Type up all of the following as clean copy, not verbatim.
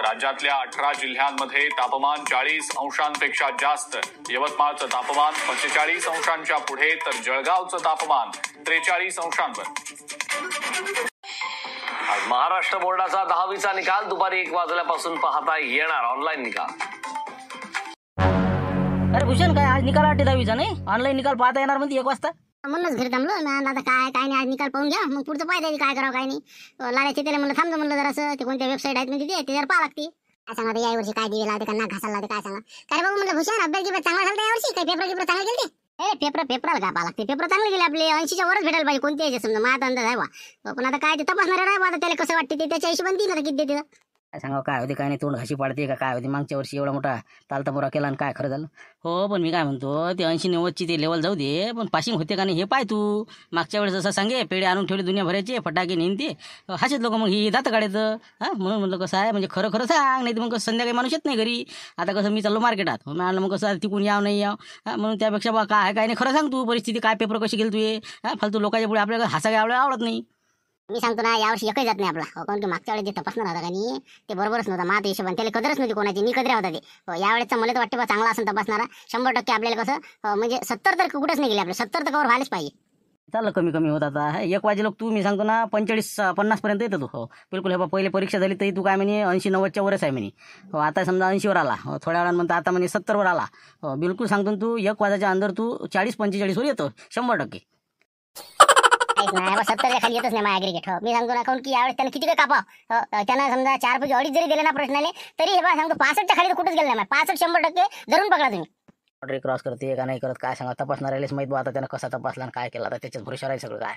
राज्यातल्या 18 जिल्ह्यांमध्ये तापमान 40 अंशांपेक्षा जास्त. यवतमाळचं तापमान 45 अंशांच्या पुढे तर जळगावचं तापमान 43 अंशांवर. आज महाराष्ट्र बोर्डाचा 10वीचा निकाल दुपारी 1 वाजल्यापासून पाहता येणार ऑनलाईन निकाल. अरे भूषण, काय आज निकाल 10वीचा नाही? ऑनलाईन निकाल पाहता येणार म्हणजे 1 वाजता. म्हणूनच घरी थांबलो ना. आता काय नाही, आज निकाल पाहून घ्या, मग पुढचं पाहिजे काय करावं काय नाही. लागायचे त्याला म्हणलं थांबतो, म्हणलं जरासं ते कोणत्या वेबसाईट आहेत म्हणजे त्याच्यावर पाहा लागते. काय सांगा या वर्षी काय दिवे लावते का ना घासायला लावते काय सांगा. काय बाबा म्हणलं भूषण, अभ्यास गिभ्यास चांगला झाला या वर्षी? काय पेपर चांगले गेले? पेपराला का पाहा लागते? पेपर चांगले गेले आपले, 80च्या वरच भेटायला पाहिजे कोणत्या याचे समजा. माझा अंदाज आहे बा. पण आता काय ते तपासणार आहे बा, त्याला कसं वाटते ते त्याच्या हिशोबाने दिलं किती देते. काय सांगा काय होते काय नाही, तोंड घाशी पाडते का काय होते. मागच्या वर्षी एवढा मोठा तालतापुरा केला आणि काय खरं झालं हो. पण मी काय म्हणतो, ते 80-90ची ते लेवल जाऊ दे, पण पासिंग होते का नाही हे पाय तू. मागच्या वेळेस जसं सांगे पेढे आणून ठेवले दुनिया भरायचे, फटाके नेईन ते हसेत लोक, मग ही जातं काढायचं. हां म्हणून म्हटलं कसं आहे म्हणजे खरं सांग, नाही तर मग कसं संध्याकाळी माणूस येत नाही घरी. आता कसं मी चाललो मार्केटात, म्हणलं मग कसं तिकून याव नाही याव. म्हणून त्यापेक्षा बा काय नाही खरं सांग तू, परिस्थिती काय पेपर कशी गेली तू. फालतू लोकांच्या पुढे आपल्याला हसा आवडत नाही. मी सांगतो ना, यावर्षी एकही जात नाही आपला. कारण की मागच्या वेळेस जे तपासणार होता का नाही ते बरोबरच नव्हता. माझ्या हिशोबाने त्याला कदरच नव्हती कोणाची, मी कदऱ्या होता ते. यावेळेसचा मला तर वाटते बा चांगला असं तपासणारा. 100% आपल्याला कसं म्हणजे 70 तर कुठंच नाही गेले आपले, 70 तर कवर व्हायलाच पाहिजे. चाललं कमी होत आता. 1 वाजे लोक तू मी सांगतो ना 45-50 पर्यंत येतो तू. हो बिलकुल. हे बा पहिले परीक्षा झाली तरी तू काय म्हणे 80-90च्या वरच आहे म्हणे. हो आता समजा 80वर आला, हो थोड्या वेळा म्हणता आता म्हणे 70वर आला. हो बिलकुल सांगतो तू 1 वाजाच्या अंदर तू 40-45वर येतो 100%. नाही 70च्या खाली येतच नाही माझ्या ॲग्रिगेट. मी सांगतो ना, काऊन की यावेळेस त्यानं किती काय कापा. त्यांना समजा 4 पैकी 2.5 जरी दिले ना प्रश्नाने, तरी हे बा सांगतो 65च्या खाली तर कुठंच गेलं नाही. 65 100% धरून पकडा तुम्ही. ऑर्डर क्रॉस करते का नाही करत काय सांगा. तपासणार आहेच माहीत बा आता त्यानं कसा तपासला आणि काय केला. आता त्याच्याच भरोशावर आहे सगळं काय.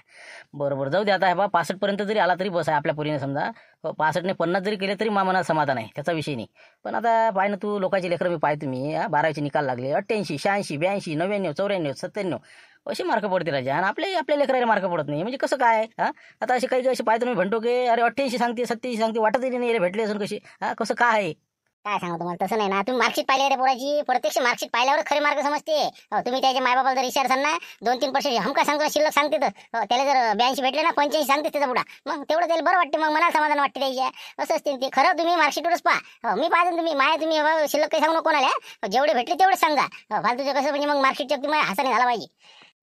बरोबर जाऊ दे आता. हे बा 65 पर्यंत जरी आला तरी बस आहे आपल्या पुरीने समजा. 65 ने 50 जरी केले तरी मनात समाधान आहे, त्याचा विषय नाही. पण आता पाय ना तू, लोकांचे लेकरं मी पाय तुम्ही 12वीचे निकाल लागले 88, 86, 82, 99, 94, 97 असे मार्क पडते राजा, आणि आपल्या लेकराला मार्क पडत नाही म्हणजे कसं काय. आता असे काही असे पाहतो मी म्हणतो की अरे 88 सांगते 87 सांगते, वाटतही नाही भेटले असून कशी. कसं काय आहे काय सांगा तुम्हाला. तसं नाही ना, तुम्ही मार्कशीट पाहिली रे पोराची, प्रत्यक्ष मार्कशीट पाहिल्यावर खरे मार्क समजते. तुम्ही त्याच्या मायबापाला जर विचारसान ना 2-3% हम काय सांगतो शिल्लक सांगते, तर त्याला जर 82 भेटले ना 85 सांगते त्याचा पुढा, मग तेवढं त्याला बरं वाटते, मग मनाला समाधान वाटते त्याच्या. असं असते ते. खरं तुम्ही मार्कशीटवरच पहा. मी पाहतो तुम्ही तुम्ही शिल्लक काही सांगू नको कोणाला, जेवढे भेटले तेवढे सांगा. फालतूचं कसं म्हणजे मग मार्कशीटच्या तुम्ही हसाने झाला पाहिजे.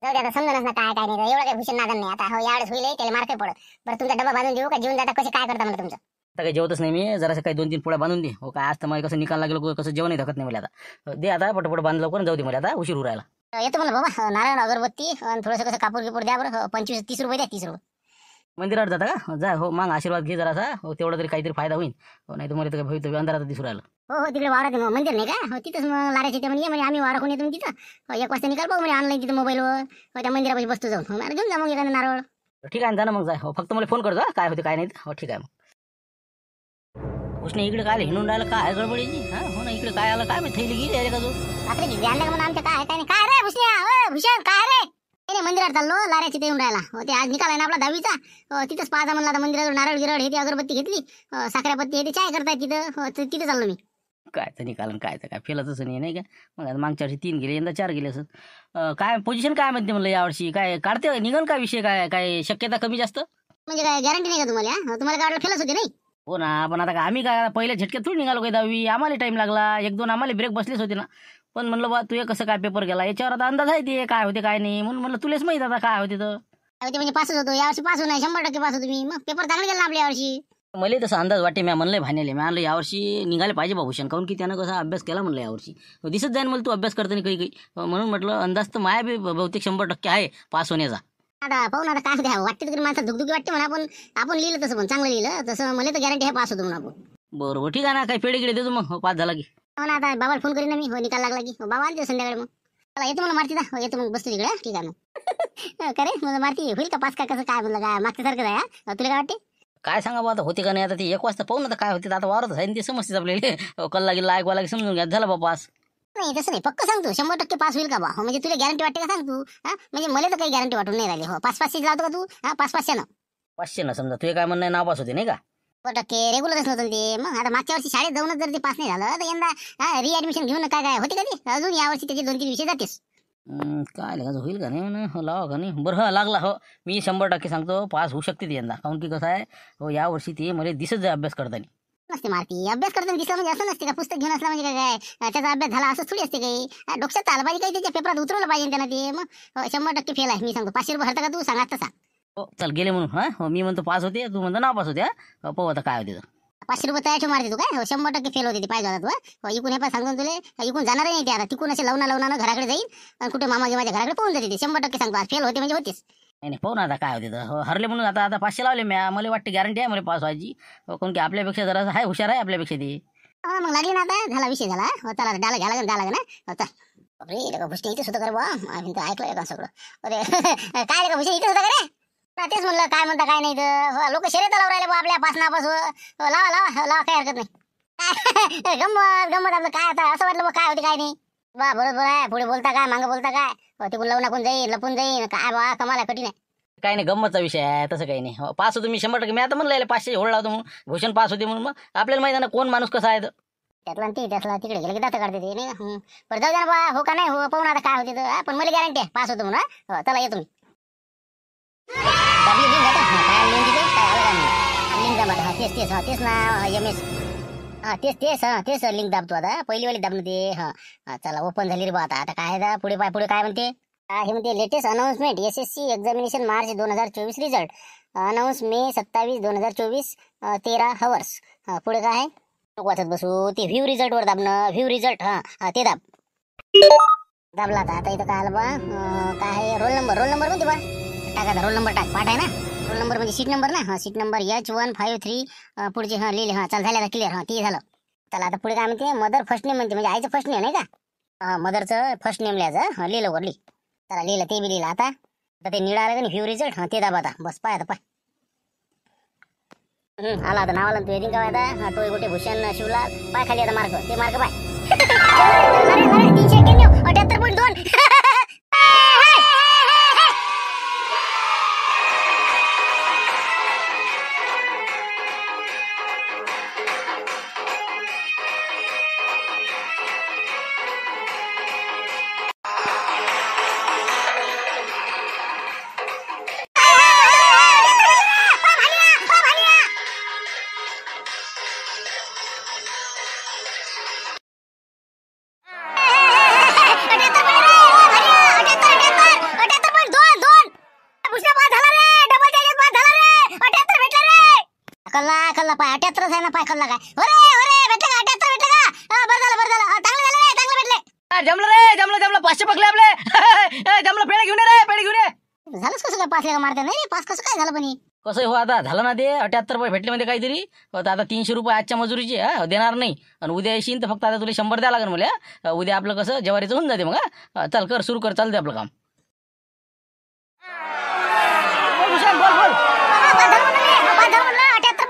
जाऊ दे आता, समजा ना काय नाही एवढं काही भूषण नादन नाही. आता यावेळेस होईल त्याला मार्क पडत. बरं तुमचा डबा बांधून देऊ का, जेवून जाता कसे काय करता मला तुमचं. आता काही जेवतच नाही मी, जरासं काही 2-3 पोळ्या बांधून दे. हो काय आज तर मला कसं निकाल लागलं, कसं जेवणही धकत नाही मला आता. दे आता पटपट बांधलं करून जाऊ दे, मला आता उशीर उरायला. येतो मला बाबा, नारायण अगरबत्ती आणि थोडंसं कसं कापूर गिपूर द्या बरं. 25-30 रुपये द्या. 30 रुपये मंदिरात जाता का? जा हो, मग आशीर्वाद घे जरासा. हो तेवढा तरी काहीतरी फायदा होईल. हो नाही तर मला तर भवितव्य अंधारात दिसू राहिलं. हो तिकडे वावरात मंदिर नाही का, हो तिथंच मग लारायचे ते म्हणजे आम्ही वाराखून येतो तिथं. 1 वाजता निकाल पाहू म्हणजे ऑनलाईन तिथं मोबाईलवर. त्या मंदिरापाशी बसतो जाऊन, मला घेऊन जा मग एखादा नारळ. ठीक आहे जा ना मग जा. हो फक्त मला फोन कर जा काय होते काय नाही. हो ठीक आहे मग. उसने इकडे काय हिंडून राहिलं काय गडबडीची. हो ना इकडे काय आलं काय मी थैली गेली अरे का जो रात्री ध्यान नाही म्हणून आमच्या काय नाही. काय रे भूषण काय रे. नाही मंदिरात चाललो, लारायची ते येऊन राहिला. हो ते आज निकाल आहे ना आपला 10वीचा. तिथंच पाहता म्हणला, आता मंदिरात नारळ गिरळ हे ते अगरबत्ती घेतली, साखऱ्यापत्ती हे ते चाय करताय तिथं. तिथे चाललो मी. काय तर निकालन काय तर काय फेलच नाही का. मग मागच्या वर्षी 3 गेले, यंदा 4 गेले असं. काय पोझिशन काय म्हणते म्हणलं यावर्षी, काय काढते निघन काय विषय, काय शक्यता कमी जास्त म्हणजे काय गॅरंटी नाही का तुम्हाला. तुम्हाला काय वाटलं फेलच होते नाही. हो ना, पण आता आम्ही काय पहिल्या झटक्यात थोडी निघालो काही 10वी. आम्हाला टाईम लागला, 1-2 आम्हाला ब्रेक बसलेच होते ना. पण म्हणलं बा तू कसं काय पेपर गेला याच्यावर आता अंदाज आहे ते काय होते काय नाही. म्हणून म्हणलं तुलाच माहित आता काय होते तर. म्हणजे पासच होतो यावर्षी. पास नाही 100% पास होतो मी. मग पेपर चांगले गेला आपल्या यावर्षी. मला तसं अंदाज वाटे. मी म्हणलं भानेले मी आणलं यावर्षी निघाले पाहिजे भूषण, काऊन की त्यानं कसा अभ्यास केला म्हणलं यावर्षी. दिसत जाईन मला तू अभ्यास करताना काही. म्हणून म्हटलं अंदाज तर माया बी बहुतेक 100% आहे पास होण्याचा. आता पाहून आता काय द्या वाटते तरी माणसा दुखदुखी वाटते म्हणा. आपण लिहिलं तसं पण चांगलं लिहिलं तसं मला तर गॅरंटी आहे पास होतो म्हणून आपण. बरोबर ठीक आहे ना, काही पेढे गिडे देतो मग पास झाला की. हो ना, आता बाबाला फोन करीन ना मी. हो निकाल लागला की बाबा आलते संध्याकाळी. मग चला येतो मला मारती दा. येतो मग बसतो तिकडे. ठीक आहे मग करे मला मारती होईल का पास काय कसं काय म्हणलं काय मागच्या सारखं आहे. तुला काय वाटते काय सांगा बा आता होते का नाही. आता ती 1 वाजता पाहून आता काय होते. आता वावरत आहे ते समजते आपल्याला. कल्ला गेला ऐकवा लागे समजून घ्या झाला बा पास. नाही तसं नाही, पक्क सांगतो 100% पास होईल का बा. हो म्हणजे तुला गॅरंटी वाटते का सांग तू. म्हणजे मला तर काही गॅरंटी वाटून नाही राहिली. हो 5-5 लावतो का तू. 5-5 ना 500 ना समजा तुझे काय म्हणणं आहे नापास होते नाही का. 100% रेग्युलरच नव्हतं ते. मग आता मागच्या वर्षी शाळेत जाऊनच जर ते पास नाही झालं तर यंदा रिॲडमिशन घेऊन काय होते का ते. अजून यावर्षी त्याचे 2-3 विषय जातेस. काय लगायचं होईल का नाही म्हणा. हो लावा का नाही. बरं हा लागला. हो मी 100% सांगतो पास होऊ शकते ती यंदा. काऊन की कसं आहे हो यावर्षी ते मला दिसत जाय अभ्यास करताना. नसते मारती. अभ्यास करताना दिसला म्हणजे असं नसते का, पुस्तक घेऊन असला म्हणजे काय त्याचा अभ्यास झाला असं थोडी असते काही. डोक्यात आलं पाहिजे काही, त्याच्या पेपरात उतरवलं पाहिजे त्यांना ते. मग 100% फेल आहे मी सांगतो. 500 रुपये हरता का तू, सांगा तसा. हो चल गेले म्हणून हो, मी म्हणतो पास होते, तू म्हणतो नापास होते. पाहू आता काय होते. 500 रुपये तयार मारते तू काय. 100% फेल होते ते पाहिजे होता तू. इकून हे पण सांगतो तुला, इकून जाणार नाही ते आता. तिकून असे लावून घराकडे जाईल आणि कुठे मामाजी माझ्या घराकडे पोहोचून जाते ते. 100% सांगतो फेल होते म्हणजे होतेच. नाही पाहू ना आता काय होते. हरले म्हणून आता 500 लावले मी. मला वाटते गॅरंटी आहे मला पास व्हायची. कोण की आपल्यापेक्षा जरा आहे, हुशार आहे आपल्यापेक्षा ते. मग लागली ना आता, झाला विषय झाला. चला डाला घ्या लागेल ना. चल अरे भुष्टी इथेच होतं करे बा, ऐकलं का सगळं. अरे काय का भुष्टी इथेच होतं करे. तेच म्हणलं काय म्हणता काय नाही तर. लोक शर्यत लावून राहिले बा आपल्या पास नापास. लावा काही हरकत नाही. गंमत आपलं काय आता असं वाटलं बा काय होते काय नाही. बा बरोबर आहे. पुढे बोलता काय मागं बोलता काय, तिकडून लावून टाकून जाईल लपून जाईल काय बा. कमाला कठीण आहे. काही नाही गंमतचा विषय आहे तसं काही नाही. पास होतो मी 100%. मी आता म्हणलं 500 होळ लावतो म्हणून, भूषण पास होते म्हणून. मग आपल्याला माहिती आहे ना कोण माणूस कसा आहे. त्यातला तिकडे गेलं की दात काढते ते नाही का. पण जाऊ द्या बा, हो का नाही हो पाहून आता काय होते तर. पण मला गॅरंटी आहे पास होतो म्हणून. चला येतो मी. दाबली लिंक आता. काय लिंक तिथे काय आलं का नाही. लिंक दाबा. तेच ना MS. तेच लिंक दाबतो आता. पहिली वाली दाबणं ते. चला ओपन झाली रे बा आता. आता काय पुढे काय म्हणते. हे म्हणते latest announcement SSC examination March 2024 result announce May 27, 2024 13 hours. पुढे काय आहे वाचत बसू. ते व्ह्यू रिझल्ट वर दाबणं. व्ह्यू रिझल्ट ते दाबला आता इथं काय आलं बा. काय आहे रोल नंबर कोणते बा. टाका रोल नंबर टाक. पाठ आहे ना रोल नंबर म्हणजे सीट नंबर ना. Seat number H153. पुढचे लिहिले. चल झाले आता क्लिअर. ते झालं. चला आता पुढे काय म्हणते. मदर फर्स्ट नेम म्हणते म्हणजे आईचं फर्स्ट नेम नाही का. मदरचं फर्स्ट नेम लिहायचं. लिहिलं वर लिह. चला लिहिलं ते बी लिहिलं. आता ते निळा आलं का नाही व्ह्यू रिझल्ट. ते दाबा आता. बस पाय आता पाय. आला आता नावाला तू येतील का आता. टोय गोटे भूषण शिवलाल. पाय खाली आता मार्क. ते मार्क पाय. 391 78.2. कल्ला पाय 78 आहे ना. पाय कल्ला काय. अरे भेटले का 78 भेटले का. बरं झालं. चांगलं भेटले. जमलं 500 पकले आपले. जमलं पेढे घेऊन ये रे, पेढे घेऊन ये. झालंच कसं काय पास का मारते नाही. पास कसं काय झालं पण. कसं हो आता झालं ना ते 78 रुपये भेटले म्हणजे काहीतरी. आता 300 रुपये आजच्या मजुरीचे देणार नाही. आणि उद्या येशील तर फक्त आता तुला 100 द्या लागेल मला. उद्या आपलं कसं ज्वारीचं होऊन जाते मग. चल कर सुरू कर. चालते आपलं काम.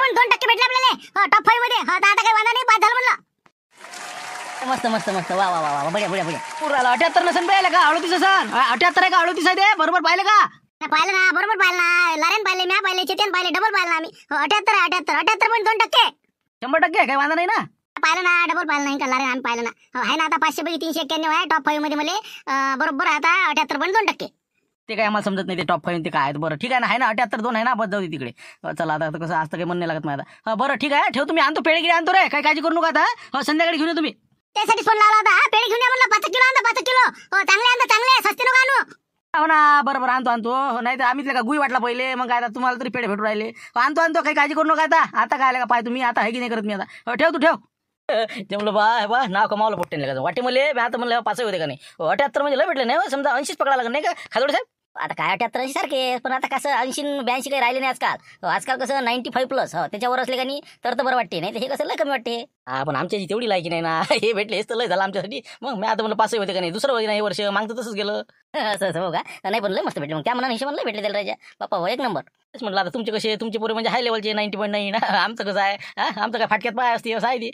बोल 78.2% भेटले आपल्याला टॉप 5 मध्ये. आता काय वांधा नाही. पास झालं म्हणलं. मस्त वा बढिया पूर्ण 78 नसन पाहिलं का. 38 असन. 78 आहे का 38 आहे ते. बरोबर पाहिलं का. पाहिलं ना. बरोबर पाहिलं ना. लारेन पाहिले म्या पाहिले चेतन पाहिले डबल पाहिलं आम्ही. 78.2%. 100% काही वांधा नाही ना. पाहिलं ना डबल पाहिलं नाही का लारेन आम्ही पाहिलं ना. आहे ना आता 500 पैकी 391 आहे टॉप 5 मध्ये मला. बरोबर आता 78.2%. ते काय आम्हाला समजत नाही ते टॉप 5 ते काय. बरं ठीक आहे ना. आहे ना 78.2 आहे ना. बस जाऊ दे तिकडे. चला आता कसं आज तर काही मन नाही लागत माझा. बरं ठीक आहे ठेव. तुम्ही आणतो पेढे आणतो रे. काही काळजी करू नका आता. संध्याकाळी घेऊन तुम्ही. त्यासाठी फोन लावला होता. पेढे घेऊन या म्हणलं. 5 किलो आणतो 5 किलो. चांगले सस्ते नको आणू. हो ना बरोबर आणतो. नाही तर आम्ही का गुई वाटला पहिले. मग काय आता तुम्हाला तरी पेढे भेटू राहिले. आणतो काही काळजी करू नका आता काय का पाय तुम्ही. आता आहे की नाही करत मी आता. ठेव तू ठेव. ते म्हणलं बा नाव कमावलं पोट्टे वाटे मला. आता म्हणलं 5 होते का नाही. 78 म्हणजे लय भेटले नाही. समजा 80 पकडा लागत नाही का खादोडे साहेब. आता काय 78 सारखे. पण आता कसं 80-82 काही राहिले नाही आजकाल कसं 95+. त्याच्यावर असले का नाही तर बरं वाटते. नाही तर हे कसं लय कमी वाटते. पण आमच्याची तेवढी लायकी नाही ना. हे भेटले हेच तर लय झालं आमच्यासाठी. मग मी आता म्हणलं 5 होते का नाही. दुसरं होते नाही वर्ष मागतं तसंच गेलं. असं हो का. नाही पण लय मस्त भेटले. मग त्या मनाने हिशोबाने लय भेटले त्याला राजा बाप्पा. एक नंबर. तेच म्हटलं आता तुमचे कसे. तुमचे पोरे म्हणजे हाय लेवलचे 90.9 ना. आमचं कसं आहे. आमचं काय फाटक्यात पाय असते असं आहे ती.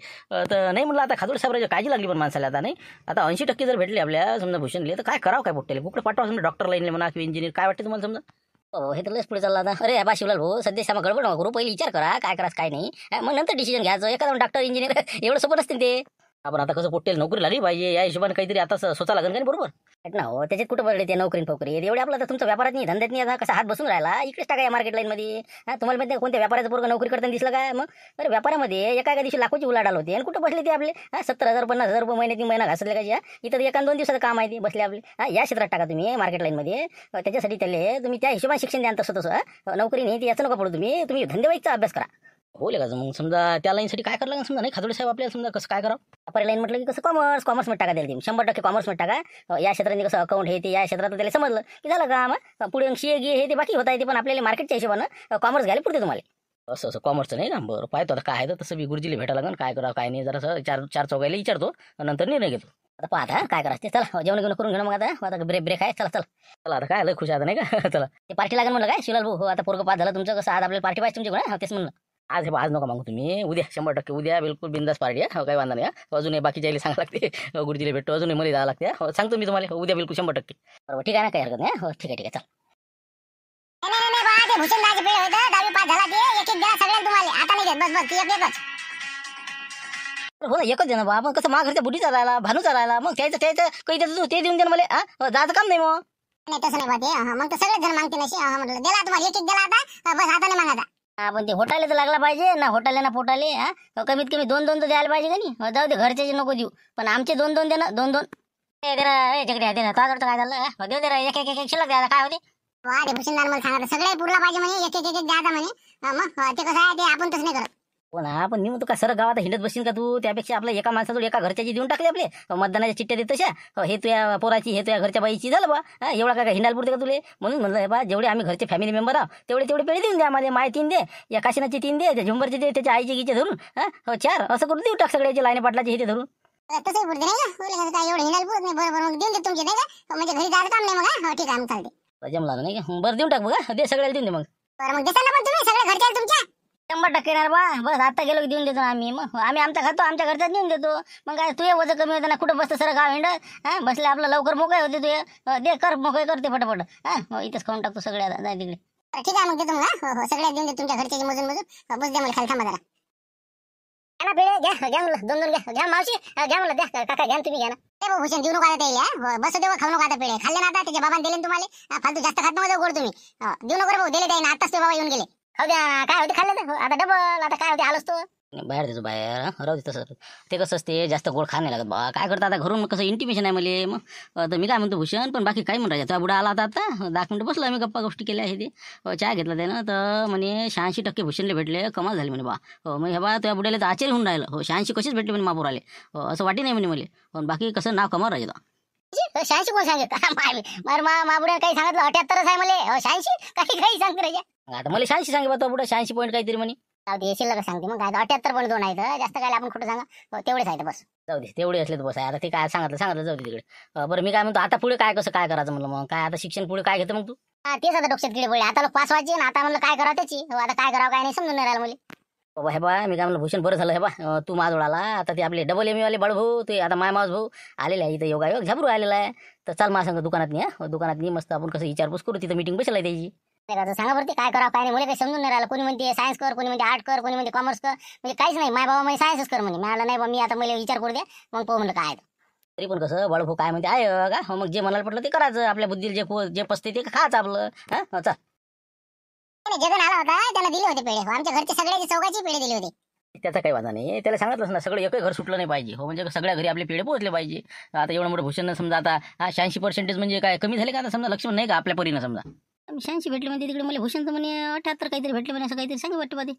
तर नाही म्हणलं आता खादोडे साहेब काळजी लागली पण माणसाला आता नाही. आता 80% जर भेटले आपल्या समजा भूषणले तर काय करावं काय पोट्टेले. कुठे पाठवा समजा डॉक्टर लाईनले म्हणा किंवा इंजिनियर. काय वाटते तुम्हाला समजा. हे तर लस पुढे चालला आता. अरे बा शिवलाल भाऊ सध्या सामा गडबड करू. पहिले विचार करा काय करायचं काय नाही. मग नंतर डिसिजन घ्यायचं. एखादा डॉक्टर इंजिनियर एवढं सोपं नसते ते. आपण आता कसं पोट्टेल नोकरी लागली पाहिजे या हिशोबाने काहीतरी आता स्वतः लागेल का नाही बरोबर ना हो त्याच्यात कुठं पडले ते नोकरी फोकरी एवढे आपला तर तुमचा व्यापारात नाही धंद्यात नाही आता कसा हात बसून राहिला इकडेच टाका या मार्केट लाईनमध्ये. तुम्हाला माहिती आहे कोणत्या व्यापाराचं पोरगं नोकरी करताना दिसलं काय मग बरं व्यापारामध्ये एका दिवशी लाखोची उलाढाल होते आणि कुठं बसले ते आपले 70,000 50,000 रुपये महिन्यात महिना घासले काय इथं 1-2 दिवसाचं काम आहे ते बसले आपले. या क्षेत्रात टाका तुम्ही मार्केट लाईनमध्ये त्याच्यासाठी त्याला तुम्ही त्या हिशोबाने शिक्षण द्या तसं नोकरी नाही याचं नका पडू तुम्ही धंदेवाईचा अभ्यास करा. बोले का मग समजा त्या लाईनसाठी काय करायला लागेल समजा नाही खातोडे साहेब आपल्याला समजा कसं काय करावं. व्यापारी लाईन म्हटलं की कसं कॉमर्समध्ये टाका द्यायला तुम्ही 100% कॉमर्समध्ये टाका. या क्षेत्रात कसं अकाउंट हे ते या क्षेत्रात त्याला समजलं की झालं का मग पुढे सी ए हे ते बाकी होता येते पण आपल्याला मार्केटच्या हिशोबानं कॉमर्स घ्यायला पुढे तुम्हाला. असं कॉमर्सचं नाही ना बरं पाहतो आता काय आहे तर तसं मी गुरुजीला भेटायला लागेल काय करावं काय नाही जरा चार चौघायला विचारतो नंतर निर्णय घेतो. आता पाहता काय करायचं ते चला जेवण घेऊन करून घेणं मग आता ब्रेक आहे चला आता काय लय खुश आता नाही का चला ते पार्टी लागेल म्हणलं काय शिलाल भाऊ हो आता पोरगं पास झालं तुमचं कसं आज आपल्याला पार्टी पाहिजे तुमच्याकडे तेच म्हणलं. आज नका मागू तुम्ही उद्या 100% उद्या बिलकुल बिंदास पार्टी आहे काही वांधा नाही. अजून बाकीच्या सांगा लागते गुरुजीला भेटतो अजून मला जावं लागते सांगतो मी तुम्हाला उद्या बिलकुल 100%. बरोबर ठीक आहे ना काही हरकत नाही हो ठीक आहे चल. भूषणदाचे पेड होतं 10वी पास झाला ते एक द्या सगळ्यांना तुम्हाला आता नाही घेत बस एकच. हो ना एकच दे ना बा आपण कसं घरच्या बुढीचा राहिला भानूचा राहिला मग त्याचं काही त्याचं ते देऊन दे ना मला जायचं काम नाही मग. नाही तसं नाही बाते मग तर सगळेच जण मागते नशी म्हटलं दिला तुम्हाला एक दिला आता बस आता नाही मागायचा. पण ते होटाले तर लागला पाहिजे ना होटाले ना पोटाले कमीत कमी 2-2 तर द्यायला पाहिजे का नाही. जाऊ दे घरचे नको देऊ पण आमचे 2-2 दे ना 2-2 जगडे दे ना तो काय झालं देऊ दे एक शिल्लक द्या काय होते. अरे भूषणदार मला सांगा सगळे पुरला पाहिजे म्हणे एक द्यायचा म्हणे मग ते कसं आहे ते आपण तसं नाही करत. हो ना पण मी म्हणतो का सर गावात हिंडत बसीन का तू त्यापेक्षा आपल्या एका माणसाजवळ एका घरच्याची देऊन टाकले आपले मतदानाच्या चिठ्ठ्या देत तशा हे तुझ्या पोराची हे तुझ्या घरच्या बाईची झालं बा एवढा काय हिंडायला पुरते का तुले म्हणून म्हणलं बा जेवढे आम्ही घरचे फॅमिली मेंबर आहोत तेवढे पेढे देऊन द्या माझे माय 3 दे या काशीनाची 3 दे त्या झुंबरचे दे त्याच्या आईचे गीचे धरून 4 असं करून देऊ टाक सगळ्याचे लाईने पाटलाचे हे ते धरून. तसंही पुरते नाही का एवढं हिंडायला पुरत नाही बरोबर मग देऊन दे तुमचे नाही का म्हणजे घरी जायचं काम नाही मग ठीक आहे मग चालते जमला नाही का बरं देऊन टाक बघा दे सगळ्याला देऊन दे मग. बरं मग देसाल पण तुम्ही सगळे घरच्या तुमच्या 100% येणार बा बस आता गेलो की देऊन देतो आम्ही मग आम्ही आमचा खातो आमच्या घरच्यात देऊन देतो मग काय तुझे वजन कमी होतं ना कुठं बसतं सर गाव हिंड बसले आपलं लवकर मोकळे होते तुझे दे कर मोकळे करते फटाफट इथंच खाऊन टाकतो सगळ्या जाय तिकडे. ठीक आहे मग देतो मग सगळ्या देऊन देतो तुमच्या घरच्याची मजून बस द्या मला खाली थांबा जरा घ्या म्हणलं 2-2 घ्या मावशी घ्या म्हणलं द्या काका घ्या तुम्ही घ्या ना. ते भूषण देऊ नका आता बस देऊ खाऊ नका आता पेढे खाल्ले ना आता त्याच्या बाबांनी दिले तुम्हाला फालतू जास्त खात नका गोड तुम्ही देऊ नका भाऊ दिले द्या आताच ते बाबा येऊन गेले खाऊ द्या काय होते खाल्लं तर आता डबल आता काय होते आलोच तो बाहेर देतो बाहेर राहू दे तसं ते कसं असते जास्त गोड खा नाही लागत बा काय करता आता घरून कसं इंटिमेशन आहे मला मग तर मी काय म्हणतो भूषण पण बाकी काही म्हणतो त्या बुडा आला होता आता 10 मिनिटं बसलो आम्ही गप्पा गोष्टी केल्या आहे ते चहा घेतला त्यानं तर म्हणे 86% भूषणले भेटले कमाल झाली म्हणे बा मग हे बा त्या बुड्याला तर आश्चर्य होऊन राहिलं 86 कसेच भेटले म्हणे महापौर आले असं वाटी नाही म्हणे मला पण बाकी कसं नाव कमाल राहिलं. 86 कोण सांगत माबुड्या काही सांगितलं 78च आहे मला 86 काही सांगते राजा आता मला 86 सांगे बा तो बुडा 86 पॉईंट काहीतरी म्हणे. जाऊ दे शिल्लक सांगते मग काय 78.2 आहे जास्त काय आपण कुठं सांगा तेवढेच आहे बस. जाऊ दे तेवढे असले तर बस आहे आता ते काय सांगितलं जाऊ दे तिकडे. बरं मी काय म्हणतो आता पुढे काय कसं काय करायचं म्हणलं मग काय आता शिक्षण पुढे काय घेतं मग तू. तेच आता डोक्यात किडे पडले आता लोक पास व्हायचे ना आता म्हणलं काय करावं त्याची आता काय करावं काय नाही समजून नाही राहिलं मला. बाबा हे बा मी काय म्हणलं भूषण बरं झालं हे बा तू माझ्याजवळ आला आता ते आपले डबल एम वाले बाळभाऊ ते आता मावस भाऊ आलेले आहे इथं योगायोग झाबरू आलेला आहे तर चाल मला सांग दुकानात नी मस्त आपण कसं विचारपूस करू तिथं मीटिंग बसला त्याची. सांगा बरं काय करावं काय नाही मला काही समजून नाही राहिलं कोणी म्हणते सायन्स कर कोणी म्हणते आर्ट कर कोणी म्हणते कॉमर्स कर म्हणजे काहीच नाही माय बाबा म्हणजे सायन्सच कर म्हणे मला नाही बा मी आता मला विचार करू द्या मग पाहू म्हणलं काय तरी पण कसं बाळभाऊ काय म्हणते आहे का मग जे मनाला पडलं ते करायचं आपल्या बुद्धीला जे पसते ते खायचं आपलं चाल. जगन आला होता त्याला दिले होते पेढे आमच्या घरचे सगळ्याचे चौघाची पेढे दिले होते. त्याचा काही वादा नाही त्याला सांगितलंच ना सगळं एकही घर सुटलं नाही पाहिजे म्हणजे सगळ्या घरी आपले पेढे पोहोचले पाहिजे. आता एवढं मोठं भूषण समजा आता 86% म्हणजे काय कमी झाले का आता समजा लक्ष्मण नाही का आपल्या परीनं समजा 86 भेटले म्हणजे तिकडे मला भूषण तर म्हणे 78 काहीतरी भेटले म्हणे असं काहीतरी सांग वाटतं मध्ये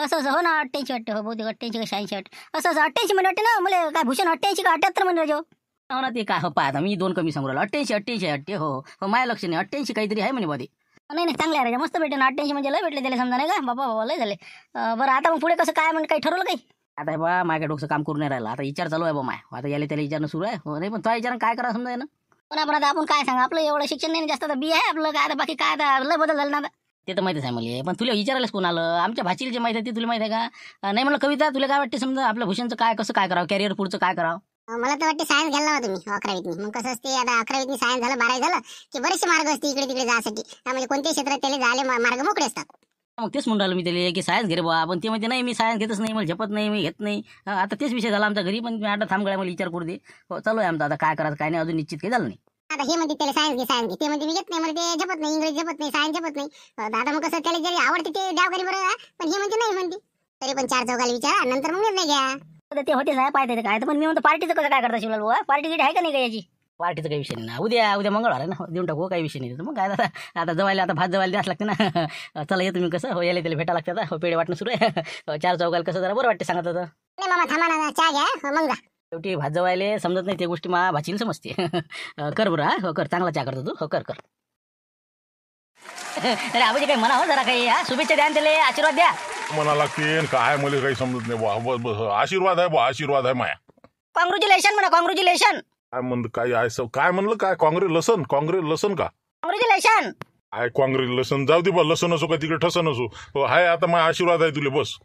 असं हो ना 88 वाटतं हो बहुतेक 88 का 86 असं 88 म्हणे वाटतं ना मला काय भूषण 88 का 78 म्हणे राजा हो ना ते काय हो पाहता मी 2 कमी सांगू राहिलो 88 हो माझ्या लक्ष नाही 88 काहीतरी आहे म्हणे मध्ये. नाही चांगले आहे राजा मस्त भेटले 88 म्हणजे लय भेटले त्याला समजा नाही का बाबा लय झाले. बरं आता मग पुढे कसं काय म्हणजे काही ठरवलं काही आता बा माझ्या डोकं काम करून नाही राहिलं आता विचार चालू आहे बा माय आता याला त्याला विचारणं सुरू आहे हो नाही पण तो विचार काय करा समजा ना पण आपण काय सांगा आपलं एवढं शिक्षण नाही जास्त बी आहे आपलं काय आता बाकी काय आता लय बदल झालं ना ते तर माहितीच आहे मला पण तुला विचारायलाच कोण आलं आमच्या भाचीला जे माहिती आहे ते तुला माहिती आहे का नाही मला कविता तुला काय वाटते समजा आपल्या भूषणचं काय कसं काय करावं कॅरियर पुढचं काय करावं. मला तर वाटते सायन्स घ्यायला हवा तुम्ही 11वीत मग कसं असते आता 11वीत सायन्स झालं 12वी झालं की बरेचसे मार्ग असते इकडे तिकडे जायसाठी म्हणजे कोणत्याही क्षेत्रात त्याला जायला मार्ग मोकळे असतात. मग तेच म्हणून राहिलो मी त्याला की सायन्स घे रे बा, पण ते म्हणते नाही मी सायन्स घेतच नाही, मला झेपत नाही, मी घेत नाही. आता तेच विषय झाला आमच्या घरी, पण मी आता थांब गड्या मला विचार करू दे. हो चालू आहे आमचा आता काय करायचं काय नाही, अजून निश्चित काही झालं नाही. आता हे म्हणते त्याला सायन्स घे ते म्हणते मी घेत नाही, मला ते झेपत नाही, इंग्रजी झेपत नाही, सायन्स झेपत नाही. आता मग कसं त्याला जरी आवडते ते द्याव घरी बरं, पण हे म्हणते नाही म्हणते. तरी पण 4 चौघाला विचारा नंतर मग निर्णय घ्या. ते होते साहेब पाहते काय, पण मी म्हणतो पार्टीचं कसं काय करता शिवलाल बुवा, पार्टी गिट आहे का नाही का याची? पार्टीचा काही विषय नाही ना, उद्या मंगळवार आहे ना, देऊन टाकू काही विषय नाही. मग काय आता जवायला आता भात जवायला द्यास लागते ना. चला येतो मी कसं हो, यायला त्याला भेटा लागते आता, पेढे वाटणं सुरू आहे. 4 चौघाला कसं जरा बरं वाटते सांगत होतं. नाही मामा थांबा ना, चहा घ्या मग जा. शेवटी भात जवायले समजत नाही ते गोष्टी मा भाचीला समजते. कर बरं हो कर, चांगला चहा करतो तू, हो कर. अरे आबाजी काही म्हणा हो जरा काही, शुभेच्छा द्या त्याला, आशीर्वाद द्या. म्हणा लागते काय मला काही समजत नाही बा. बस आशीर्वाद आहे बा, आशीर्वाद आहे माया. कॉंग्रॅच्युलेशन म्हणा, कॉंग्रॅच्युलेशन. काय म्हणलं काय आहे काय म्हणलं काय काँग्रेस लसन का कॉंग्रॅच्युलेशन. काय काँग्रेस लसन जाऊ दे बा, लसन असो का तिकडे ठसन असो. हो हाय आता माझा आशीर्वाद आहे तुले बस.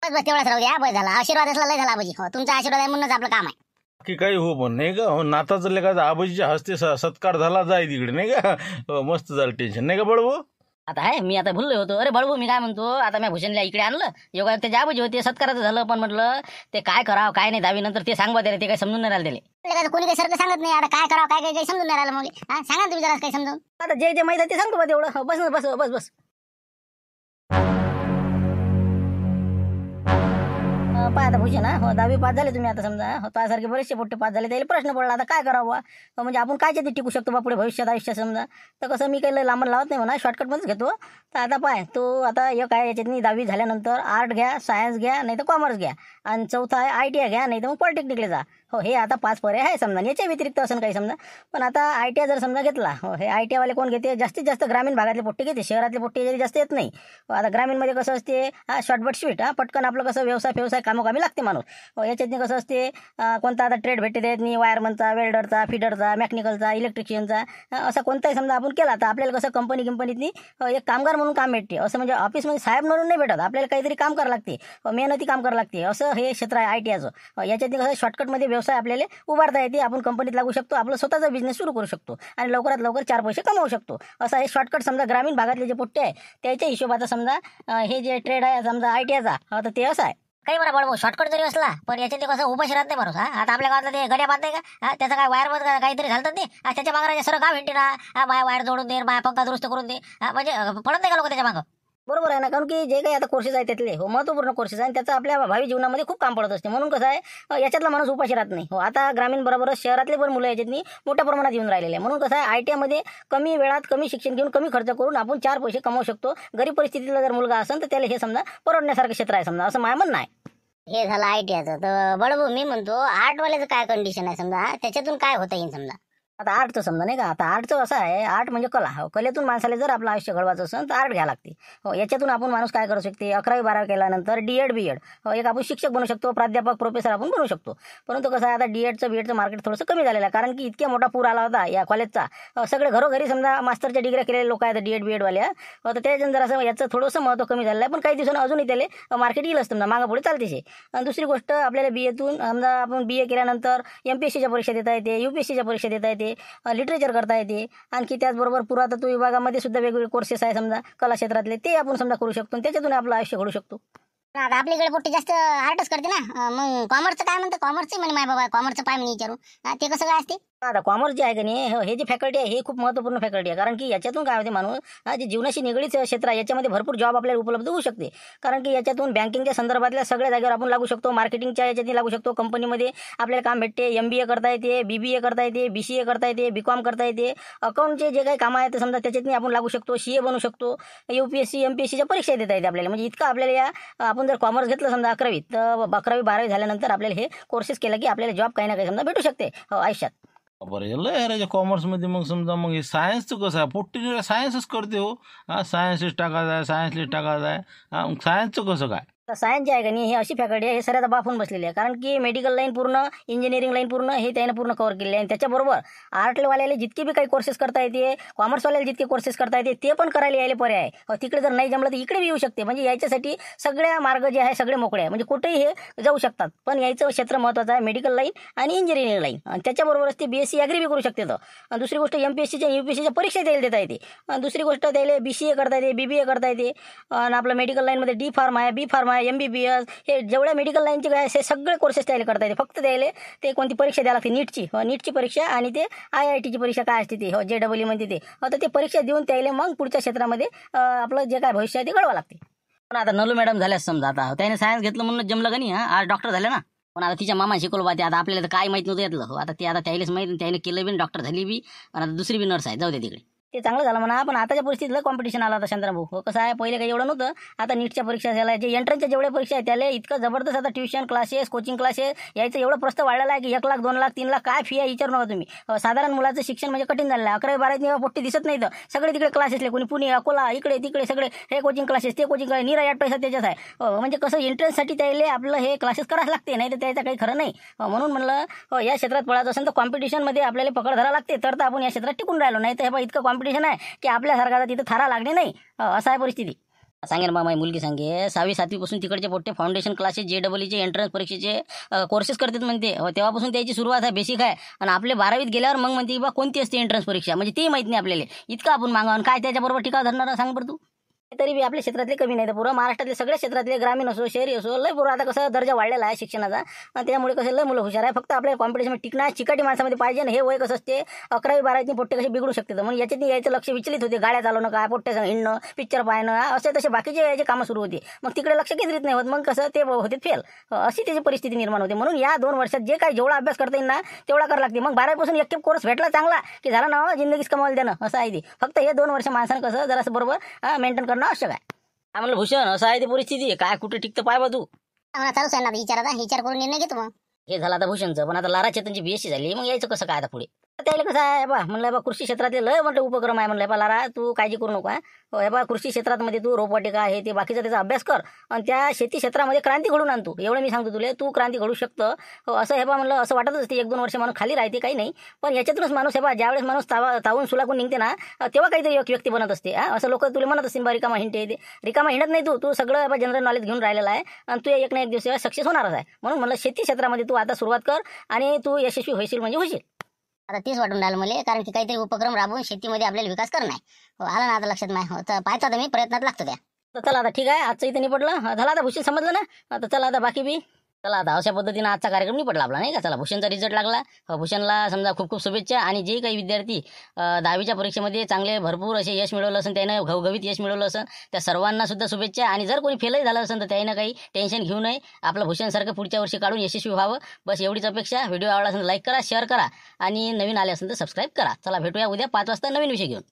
बस तेवढाच राहू द्या, बस झाला. आशीर्वाद असला लय झाला आबाजी. हो तुमचा आशीर्वाद आहे म्हणूनच आपलं काम आहे. की काही हो पण नाही का, हो नाताचं लेखाचा आबाजीच्या हस्ते सत्कार झाला जाय तिकडे नाही का. हो, मस्त झालं, टेन्शन नाही का बळबो. आता आहे मी आता भुललो होतो. अरे बळबू मी काय म्हणतो, आता मी भूषणला इकडे आणलं, योगा ते आबाजी होते, सत्काराचं झालं, पण म्हटलं ते काय करावं काय नाही दहावी नंतर ते सांगवा त्याला, ते काही समजून नाही राहिलं त्याला. कोणी काही सारखं सांगत नाही, आता काय करावं काय काही समजून नाही राहिलं मला. सांगा तुम्ही जरा काही समजून. आता जे माहिती आहे ते सांगतो बा तेवढं. बस बस बस बस. पाय आता भूषण हो 10वी पास झाले तुम्ही, आता समजा हो त्यासारखे बरेचसे पोट्टे पास झाले, त्याला प्रश्न पडला आता काय करावं. म्हणजे आपण कायच्या ते टिकू शकतो बा पुढे भविष्यात आयुष्यात समजा. तर कसं मी काही लांबण लावत नाही म्हणा, शॉर्टकटमध्येच घेतो. तर आता पाय तो आता एक आहे याच्यात 10वी झाल्यानंतर आर्ट घ्या, सायन्स घ्या, नाही तर कॉमर्स घ्या, आणि चौथा आहे ITI घ्या, नाही तर मग पॉलिटेक्निकला जा. हो हे आता 5 पर्याय आहे समजा, याच्या व्यतिरिक्त असं काही समजा. पण आता ITI जर समजा घेतला, हो हे ITI वाले कोण घेते, जास्तीत जास्त ग्रामीण भागातले पोट्टे घेते, शहरातले पोट्टे याच्यात जास्त येत नाही. आता ग्रामीणमध्ये कसं असते, शॉर्टबट स्वीट पटकन आपलं कसं व्यवसाय कामोकामी लागते माणूस. हो याच्यातनी कसं असते, कोणता आता ट्रेड भेटते देत नाही, वायरमनचा, वेल्डरचा, फिडरचा, मेकॅनिकलचा, इलेक्ट्रिशियनचा, असा कोणताही समजा आपण केला तर आपल्याला कसं कंपनीतनी एक कामगार म्हणून काम भेटते. असं म्हणजे ऑफिसमध्ये साहेब म्हणून नाही भेटत, आपल्याला काहीतरी काम करावं लागते, मेहनती काम करावं लागते. असं हे क्षेत्र आहे ITIचं. याच्यातनी कसं शॉर्टकटमध्ये व्यवसाय आपल्याला उभारता येते, आपण कंपनीत लागू शकतो, आपलं स्वतःचा बिझनेस सुरू करू शकतो आणि लवकरात लवकर 4 पैसे कमावू शकतो. असं हे शॉर्टकट समजा ग्रामीण भागातले जे पोट्टे आहे त्याच्या हिशोबाचा समजा हे जे ट्रेड आहे समजा ITIचा, तर ते असं आहे. काही बरं बळबो शॉर्टकट जरी असला पण याच्यात कसं उपाशी राहत नाही बरोबर. आता आपल्या गावातलं ते गड्या बात नाही का, त्याचं काय वायरमध्ये काहीतरी झालं ते त्याच्या मागं सरळ गाव हिंटी ना, माझ्या वायर जोडून दे, माझ्या पंखा दुरुस्त करून दे, म्हणजे पडत नाही का लोक त्याच्या मागं. बरोबर आहे ना, कारण की जे काही आता कोर्सेस आहेत त्यातले हो महत्त्वपूर्ण कोर्सेस आहे, आणि त्याचं आपल्या भावी जीवनामध्ये खूप काम पडत असते. म्हणून कसं आहे याच्यातला माणूस उपाशी राहत नाही. हो आता ग्रामीण बरोबरच शहरातले पण मुलं याच्यातनी मोठ्या प्रमाणात येऊन राहिलेले आहे. म्हणून कसं आहे ITIमध्ये कमी वेळात कमी शिक्षण घेऊन कमी खर्च करून आपण 4 पैसे कमावू शकतो. गरीब परिस्थितीतला जर मुलगा असेल तर त्याला हे समजा परवडण्यासारखं क्षेत्र आहे समजा, असं माझं म्हणणं आहे. हे झालं ITIचं. तर बळबू मी म्हणतो आर्टवाल्याचं काय कंडिशन आहे समजा, त्याच्यातून काय होता येईल समजा. आता आर्टचं समजा नाही का, आता आर्टचं असं आहे, आर्ट म्हणजे कला. हो कलेतून माणसाला जर आपलं आयुष्य घडवायचं असेल तर आर्ट घ्यावं लागते. हो याच्यातून आपण माणूस काय करू शकते, 11वी 12वी केल्यानंतर D.Ed B.Ed हो एक आपण शिक्षक बनू शकतो, प्राध्यापक प्रोफेसर आपण बनू शकतो. परंतु कसं आहे आता D.Edचं B.Edचं मार्केट थोडंसं कमी झालेलं आहे, कारण की इतक्या मोठा पूर आला होता या कॉलेजचा. सगळे घरोघरी समजा मास्टरच्या डिग्र्या केलेले लोक आहेत D.Ed B.Ed वाले. तर त्याच्यानं जर असं याचं थोडंसं महत्त्व कमी झालेलं आहे, पण काही दिवसांनी अजूनही त्याला मार्केट येईल समजा, मागं पुढे चालतेचे. आणि दुसरी गोष्ट आपल्याला BAतून समजा आपण BA केल्यानंतर MPSCच्या परीक्षा देता येते, UPSCच्या परीक्षा देता येते, लिटरेचर करता येते. आणखी त्याचबरोबर पुरातत्व विभागामध्ये सुद्धा वेगवेगळे कोर्सेस आहे समजा कला क्षेत्रातले, ते आपण समजा करू शकतो, त्याच्यातून आपलं आयुष्य घडू शकतो. आता आपल्याकडे पोट्टे जास्त आर्टच करते ना, मग कॉमर्सचं काय म्हणतं, कॉमर्सचं म्हणे माय बाबा कॉमर्सचं पाय म्हणे विचारू, ते कसं काय असते. आता कॉमर्स जे आहे का नाही, हे जे फॅकल्टी आहे हे खूप महत्त्वपूर्ण फॅकल्टी आहे, कारण की याच्यातून काय होते माणूस जे जीवनाशी निगडीत क्षेत्र आहे याच्यामध्ये भरपूर जॉब आपल्याला उपलब्ध होऊ शकते. कारण की याच्यातून बँकिंगच्या संदर्भातल्या सगळ्या जागेवर आपण लागू शकतो, मार्केटिंगच्या याच्यातही लागू शकतो, कंपनीमध्ये आपल्याला काम भेटते, MBA करता येते, BBA करता येते, BCA करता येते, BCom करता येते, अकाउंटचे जे काही कामं आहेत समजा त्याच्यातनी आपण लागू शकतो, CA बनू शकतो, UPSC MPSCच्या परीक्षा देता येते आपल्याला. म्हणजे इतकं आपल्याला या आपण जर कॉमर्स घेतलं समजा 11वी तर 11वी 12वी झाल्यानंतर आपल्याला हे कोर्सेस केलं की आपल्याला जॉब काही ना काही समजा भेटू शकते आयुष्यात. बरं लय यार कॉमर्समध्ये मग समजा मग हे सायन्सचं कसं आहे, पोट्टी सायन्सच करते हो. सायन्सच टाकायचं आहे, सायन्सलेच टाकायचं आहे. मग सायन्सचं कसं काय. सायन्स जे आहे का नाही हे अशी फॅकल्टी आहे हे सऱ्याचा बाप होऊन बसलेली आहे. कारण की मेडिकल लाईन पूर्ण, इंजिनिअरिंग लाईन पूर्ण हे त्याने पूर्ण कव्हर केलेली आहे. आणि त्याच्याबरोबर आर्टवाल्याला जितके बी काही कोर्सेस करता येते, कॉमर्सवाल्याला जितके कोर्सेस करता येते ते पण करायला यायला पर्याय आहे. तिकडे जर नाही जमलं तर इकडे बी येऊ शकते. म्हणजे याच्यासाठी सगळ्या मार्ग जे आहे सगळे मोकळे आहे. म्हणजे कुठेही हे जाऊ शकतात. पण यायचं क्षेत्र महत्त्वाचं आहे, मेडिकल लाईन आणि इंजिनिअरिंग लाईन. आणि त्याच्याबरोबरच ते BSc ॲग्री बी करू शकते. तर दुसरी गोष्ट MPSCच्या UPSCच्या परीक्षा द्यायला देता येते. दुसरी गोष्ट त्याला BCA करता येते, BBA करता येते. आणि आपलं मेडिकल लाईनमध्ये D फार्म आहे, B फार्म आहे, MBBS हे जेवढ्या मेडिकल लाईनचे काय हे सगळे कोर्सेस त्याला करता येते. फक्त द्यायला ते कोणती परीक्षा द्यायला लागते, नीटची परीक्षा आणि ते IITची परीक्षा काय असते ते JEE म्हणते ते. तर ते परीक्षा देऊन त्याला मग पुढच्या क्षेत्रामध्ये आपलं जे काय भविष्य आहे ते घडवावं लागते. पण आता नलू मॅडम झाल्यास समजा आता त्याने सायन्स घेतलं म्हणून जमलं का नाही, आज डॉक्टर झाले ना. पण आता तिच्या मामा शिकवलं पाहते. आता आपल्याला तर काय माहित नव्हतं यातलं. आता ते आता त्यालाच माहिती, त्याने केलं बी, डॉक्टर झाली बी. आणि आता दुसरी बी नर्स आहे, जाऊ दे तिकडे. ते चांगलं झालं म्हणा. पण आताच्या परिस्थितीला कॉम्पिटिशन आला आता शांताराम. कसं आहे, पहिले काही एवढं नव्हतं. आता नीटच्या परीक्षा झाल्या, जे एंट्रन्सच्या जेवढ्या परीक्षा आहेत त्याला इतकं जबरदस्त आता ट्युशन क्लासेस, कोचिंग क्लासेस यायचं एवढं प्रस्त वाढलेलं आहे की 1 लाख 2 लाख 3 लाख काय फी आहे विचारू नका तुम्ही. साधारण मुलाचं शिक्षण म्हणजे कठीण झालेलं आहे. 11वी 12वी पोट्टी दिसत नाही. तर सगळे तिकडे क्लासेसले, कोणी पुणे, अकोला, इकडे तिकडे सगळे हे कोचिंग क्लासेस, ते कोचिंग क्लास, निरा 8 पैसा त्याच्यात आहे. म्हणजे कसं एंट्रन्ससाठी त्याला आपलं हे क्लासेस करावं लागते, नाही तर त्याचं काही खरं नाही. म्हणून म्हणलं या क्षेत्रात पळायचं असेल तर कॉम्पिटिशनमध्ये आपल्याला पकड धरावं लागते, तर आपण या क्षेत्रात टिकून राहिलो. नाही तर हे इतकं कॉम्पिटिशन आहे की आपल्यासारखा तिथं थारा लागणे नाही. असं आहे परिस्थिती. सांगेन बा, माझी मुलगी सांगे 6वी 7वी पासून तिकडचे पोट्टे फाउंडेशन क्लासेस, JEE एंट्रन्स परीक्षेचे कोर्सेस करतात म्हणते. तेव्हापासून त्याची सुरुवात आहे, बेसिक आहे. आणि आपले 12वीत गेल्यावर मग म्हणते बा कोणती असते एंट्रन्स परीक्षा, म्हणजे ती माहित नाही आपल्याला. इतकं आपण मागावं काय त्याच्याबरोबर टिकाव धरणार सांग बरं तू. तरी बी आपल्या क्षेत्रातले कमी नाही. तर पुरं महाराष्ट्रातले सगळ्या क्षेत्रातले, ग्रामीण असो शहरी असो, लय पुरं आता कसं दर्जा वाढलेला आहे शिक्षणाचा. त्यामुळे कसं लय मुलं हुशार आहे. फक्त आपल्या कॉम्पिटिशनमध्ये टिकणार, चिकाटी माणसामध्ये पाहिजे. हे वय कसं असते 11वी 12वीतनी पोट्टे कसे बिघडू शकते. म्हणून याच्यातनी यायचं लक्ष विचलित होते. गाड्या चालवणं काय, पोट्ट्या हिंडणं, पिक्चर पाहणं, असे तसे बाकीचे याचे कामं सुरू होते. मग तिकडे लक्ष केंद्रित नाही होत. मग कसं ते होते फेल. अशी त्याची परिस्थिती निर्माण होते. म्हणून या 2 वर्षात जे काही जेवढा अभ्यास करता येईल ना तेवढा करावं लागते. मग 12वी पासून एक कोर्स भेटला चांगला की झाला ना, जिंदगीच कमावलं देणं असं आहे ते. फक्त हे 2 वर्ष माणसानं कसं जरासं बरोबर मेंटेन करणं आवश्यक आहे. आम्हाला भूषण असं आहे ती परिस्थिती. काय कुठे टिकतं पाय बा तू. आम्हाला चालूच आहे ना, विचार करून निर्णय घेतो. मग हे झालं आता भूषणचं. पण आता लारा चेतनची BSc झाली, मग यायचं कसं काय आता पुढे. त्याला कसं आहे बा, म्हणलं बा कृषी क्षेत्रातले लय मोठे उपक्रम आहे. म्हणलं बा लारा तू काळजी करू नका. हे बा कृषी क्षेत्रामध्ये तू रोपवाटिका हे ते बाकीचा त्याचा अभ्यास कर आणि त्या शेती क्षेत्रामध्ये क्रांती घडून आण. तू एवढं मी सांगतो तुला, तू क्रांती घडू शकतं. असं हे बा म्हणलं असं वाटतच असते. 1-2 वर्ष माणूस खाली राहते काही नाही. पण याच्यातूनच माणूस हे बा ज्यावेळेस माणूस तावून सुलाकून निघते ना तेव्हा काहीतरी एक व्यक्ती बनत असते. असं लोक तुला म्हणत असतील बा रिकामा हिंडते ते. रिकामा हिंडत नाही. तू सगळं जनरल नॉलेज घेऊन राहिलेला आहे आणि तू एक ना एक दिवस सक्सेस होणारच आहे. म्हणून म्हणलं शेती क्षेत्रामध्ये तू आता सुरुवात कर आणि तू यशस्वी होशील म्हणजे होशील. आता तेच वाटून राहिलं मला, कारण की काहीतरी उपक्रम राबवून शेतीमध्ये आपल्याला विकास करणं आहे. आला ना आता लक्षात नाही. तर पाहतो आता मी, प्रयत्नात लागतो त्या. तर चला आता ठीक आहे, आजचं इथं निपटलं. झालं आता भूषण समजलं ना. आता चला आता बाकी बी चला आता अशा पद्धतीनं आजचा कार्यक्रम निपटला आपला, नाही का. चला भूषणचा रिझल्ट लागला. भूषणला समजा खूप खूप शुभेच्छा. आणि जे काही विद्यार्थी 10वीच्या परीक्षेमध्ये चांगले भरपूर असे यश मिळवलं असेल, त्यानं घवघवीत यश मिळवलं असेल, त्या सर्वांना सुद्धा शुभेच्छा. आणि जर कोणी फेलही झालं असेल तर त्यानं काही टेन्शन घेऊ नये. आपलं भूषणसारखं पुढच्या वर्षी काढून यशस्वी व्हावं, बस एवढीच अपेक्षा. व्हिडिओ आवडला असेल लाईक करा, शेअर करा आणि नवीन आले असेल तर सबस्क्राईब करा. चला भेटूया उद्या 5 वाजता नवीन विषय घेऊन.